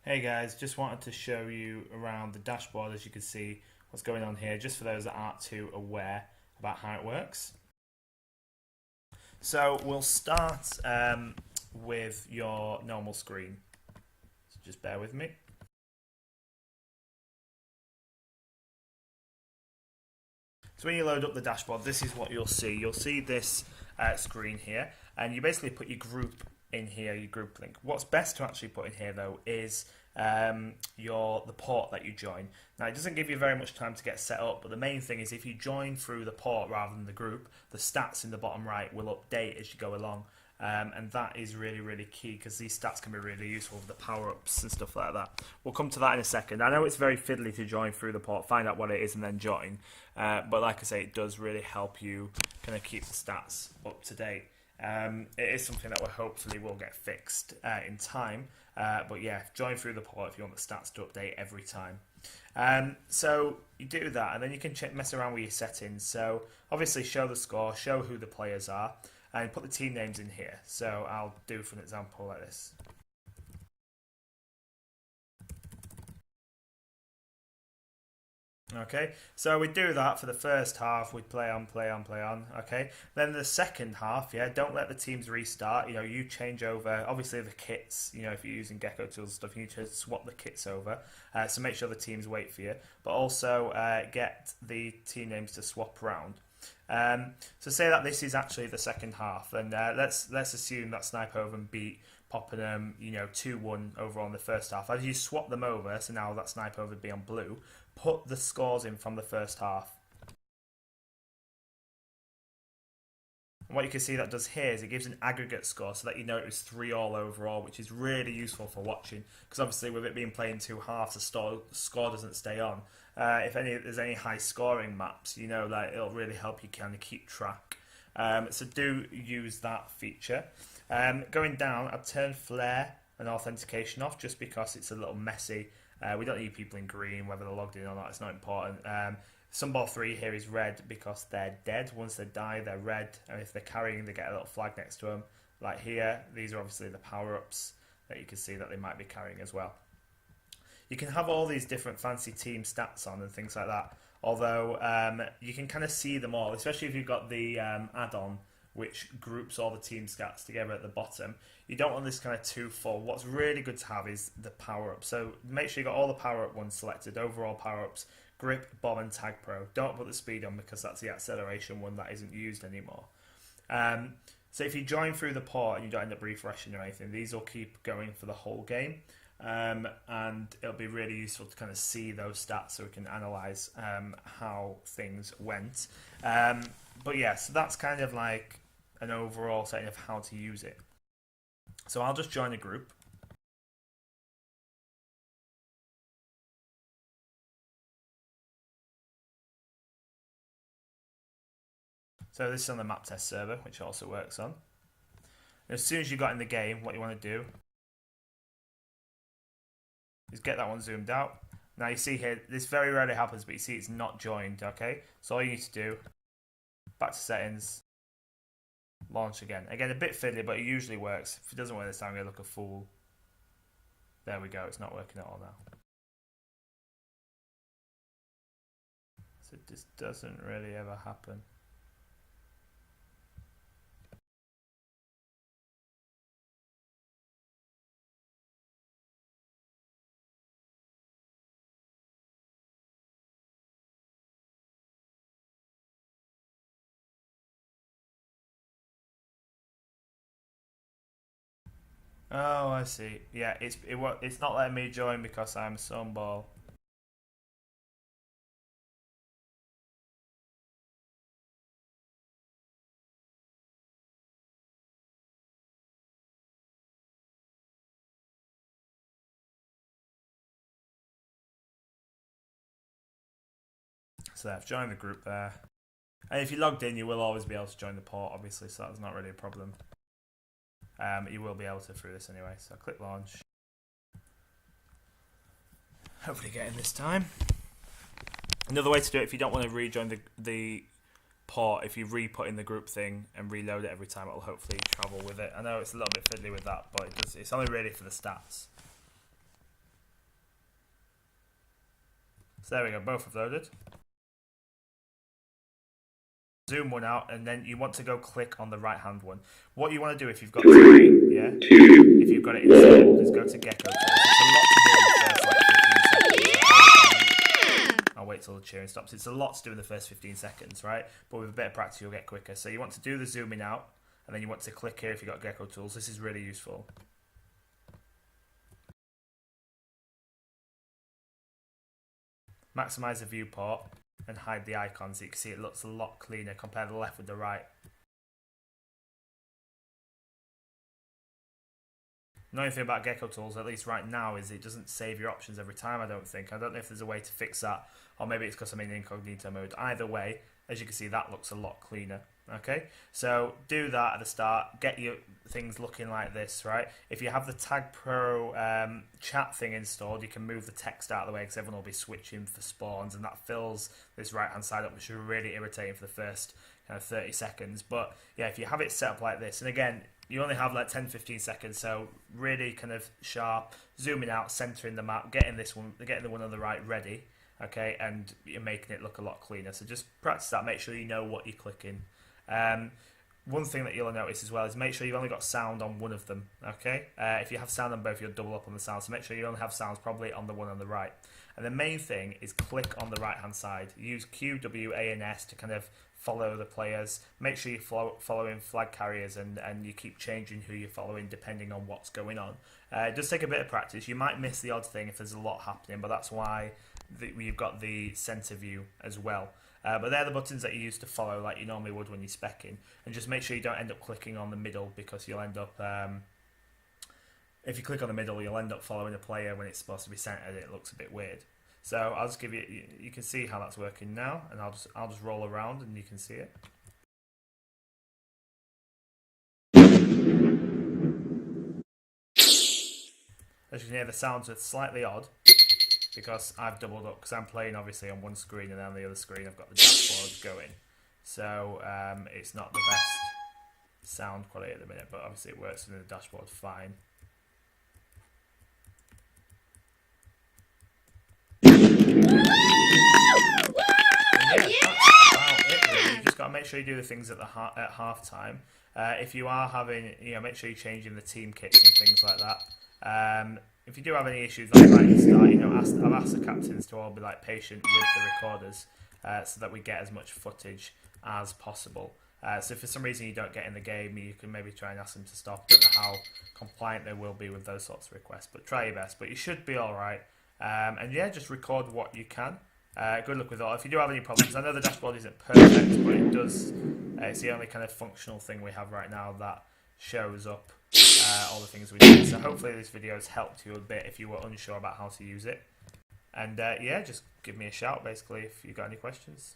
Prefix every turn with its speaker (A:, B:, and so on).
A: Hey guys, just wanted to show you around the dashboard. As you can see what's going on here, just for those that aren't too aware about how it works. So we'll start with your normal screen, so just bear with me. So when you load up the dashboard, this is what you'll see. You'll see this screen here, and you basically put your group in here, your group link. What's best to actually put in here though is the port that you join. Now it doesn't give you very much time to get set up, but the main thing is if you join through the port rather than the group, the stats in the bottom right will update as you go along. And that is really key because these stats can be really useful for the power-ups and stuff like that. We'll come to that in a second. I know it's very fiddly to join through the port, find out what it is and then join, but like I say, it does really help you kind of keep the stats up to date. It is something that hopefully will get fixed in time, but yeah, join through the port if you want the stats to update every time. So you do that and then you can mess around with your settings. So obviously show the score, show who the players are, and put the team names in here. So I'll do for an example like this. Okay, so we do that for the first half. We play on. Okay, then the second half, yeah, don't let the teams restart. You change over. Obviously, the kits. If you're using Gecko tools and stuff, you need to swap the kits over. So make sure the teams wait for you, but also get the team names to swap around. So say that this is actually the second half, and let's assume that Snipeover beat Poppenham, 2-1 over on the first half. As you swap them over, so now that Snipeover would be on blue, put the scores in from the first half. And what you can see that does here is it gives an aggregate score so that it was 3-3 overall, which is really useful for watching because obviously with it being played in two halves, the score doesn't stay on. If there's any high scoring maps, that it'll really help you kind of keep track. So do use that feature. Going down, I've turned flare and authentication off just because it's a little messy. We don't need people in green, whether they're logged in or not, it's not important. Sunball 3 here is red because they're dead. Once they die, they're red, and if they're carrying, they get a little flag next to them. Like here, these are obviously the power-ups that you can see that they might be carrying as well. You can have all these different fancy team stats on and things like that, although you can kind of see them all, especially if you've got the add-on which groups all the team stats together at the bottom. You don't want this kind of too full. What's really good to have is the power-up. So make sure you got all the power-up ones selected, overall power-ups, grip, bomb and TagPro. Don't put the speed on because that's the acceleration one that isn't used anymore. So if you join through the port and you don't end up refreshing or anything, these will keep going for the whole game. And it'll be really useful to kind of see those stats so we can analyze how things went. But yeah, so that's kind of like an overall setting of how to use it. So I'll just join a group. So this is on the map test server, which also works on. And as soon as you got in the game, what you want to do is get that one zoomed out. Now you see here, this very rarely happens, but you see it's not joined, okay? So all you need to do, back to settings, launch again. Again, a bit fiddly, but it usually works. If it doesn't work this time, I'm going to look a fool. There we go, it's not working at all now. So this doesn't really ever happen. Oh, I see. Yeah, it's not letting me join because I'm Sunball. So I've joined the group there. And if you logged in, you will always be able to join the port, obviously, so that's not really a problem. You will be able to through this anyway, so click launch. Hopefully get in this time. Another way to do it, if you don't want to rejoin the port, if you re-put in the group thing and reload it every time, it'll hopefully travel with it. I know it's a little bit fiddly with that, but it's only really for the stats. So there we go, both have loaded. Zoom one out, and then you want to go click on the right hand one. What you want to do if you've got if you've got it installed, is go to Gecko Tools. It's a lot to do in the first like 15 seconds. I'll wait till the cheering stops. It's a lot to do in the first 15 seconds, right? But with a bit of practice, you'll get quicker. So you want to do the zooming out, and then you want to click here if you've got Gecko Tools. This is really useful. Maximize the viewport and hide the icons so you can see it looks a lot cleaner. Compare the left with the right. The only thing about Gecko Tools, at least right now, is it doesn't save your options every time, I don't think. I don't know if there's a way to fix that, or maybe it's because I'm in incognito mode. Either way, as you can see, that looks a lot cleaner. Okay, so do that at the start, get your things looking like this, right? If you have the TagPro chat thing installed, you can move the text out of the way because everyone will be switching for spawns, and that fills this right hand side up, which is really irritating for the first kind of 30 seconds. But yeah, if you have it set up like this, and again, you only have like 10-15 seconds, so really kind of sharp, zooming out, centering the map, getting the one on the right ready, okay, and you're making it look a lot cleaner. So just practice that, make sure you know what you're clicking. One thing that you'll notice as well is make sure you've only got sound on one of them, okay? If you have sound on both, you'll double up on the sound, so make sure you only have sounds probably on the one on the right. And the main thing is click on the right hand side. Use Q, W, A, and S to kind of follow the players. Make sure you're following flag carriers and you keep changing who you're following depending on what's going on. It does take a bit of practice. You might miss the odd thing if there's a lot happening, but that's why you've got the center view as well. But they're the buttons that you use to follow like you normally would when you're speccing. And just make sure you don't end up clicking on the middle, because you'll end up... if you click on the middle, you'll end up following a player when it's supposed to be centered. It looks a bit weird. So I'll just give you... You can see how that's working now, and I'll just roll around and you can see it. As you can hear, the sounds are slightly odd, because I've doubled up, because I'm playing obviously on one screen and then on the other screen I've got the dashboard going. So it's not the best sound quality at the minute, but obviously it works in the dashboard fine. Yeah, that's about it really. You just got to make sure you do the things at half time. If you are having, make sure you're changing the team kits and things like that. If you do have any issues like right at the start, I've asked the captains to all be like patient with the recorders, so that we get as much footage as possible. So if for some reason you don't get in the game, you can maybe try and ask them to stop. I don't know how compliant they will be with those sorts of requests, but try your best. But you should be alright. And yeah, just record what you can. Good luck with all. If you do have any problems, I know the dashboard isn't perfect, but it does. It's the only kind of functional thing we have right now that shows up all the things we do. So hopefully this video has helped you a bit if you were unsure about how to use it. And yeah, just give me a shout basically if you've got any questions.